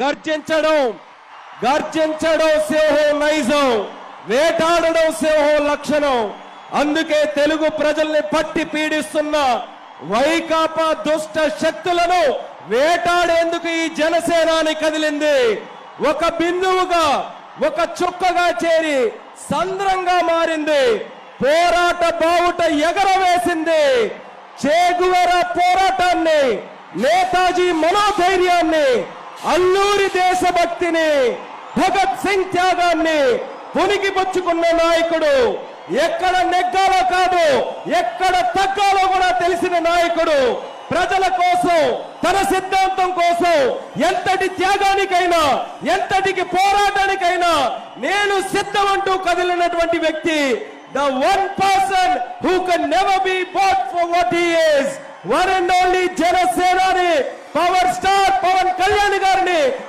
గర్జించడం సింహం నైజం, వేటాడడం సింహం లక్షణం. అందుకే తెలుగు ప్రజల్ని పట్టి పీడిస్తున్న వైకాపా దుష్ట శక్తులను వేటాడేందుకు ఈ జనసేనాని కదిలింది. ఒక బిందువుగా, ఒక చుక్కగా చేరి సంద్రంగా మారింది. పోరాట బావుట ఎగరవేసింది. చేగువేరా పోరాటాన్ని, నేతాజీ మనోధైర్యాన్ని, అల్లూరి దేశభక్తిని, భగత్ సింగ్ త్యాగాన్ని పునికిపుచ్చుకున్న నాయకుడు, ఎక్కడ నెగ్గాలో కాదు ఎక్కడ తగ్గాలో కూడా తెలిసిన నాయకుడు, ప్రజల కోసం, తన సిద్ధాంతం కోసం ఎంతటి త్యాగానికైనా, ఎంతటికి పోరాటానికైనా నేను సిద్ధమంటూ కదిలినటువంటి వ్యక్తి. The one person who can never be bought for what he is, one and only జనసేనాని పవర్ స్టార్ పవన్ కళ్యాణ్ గారిని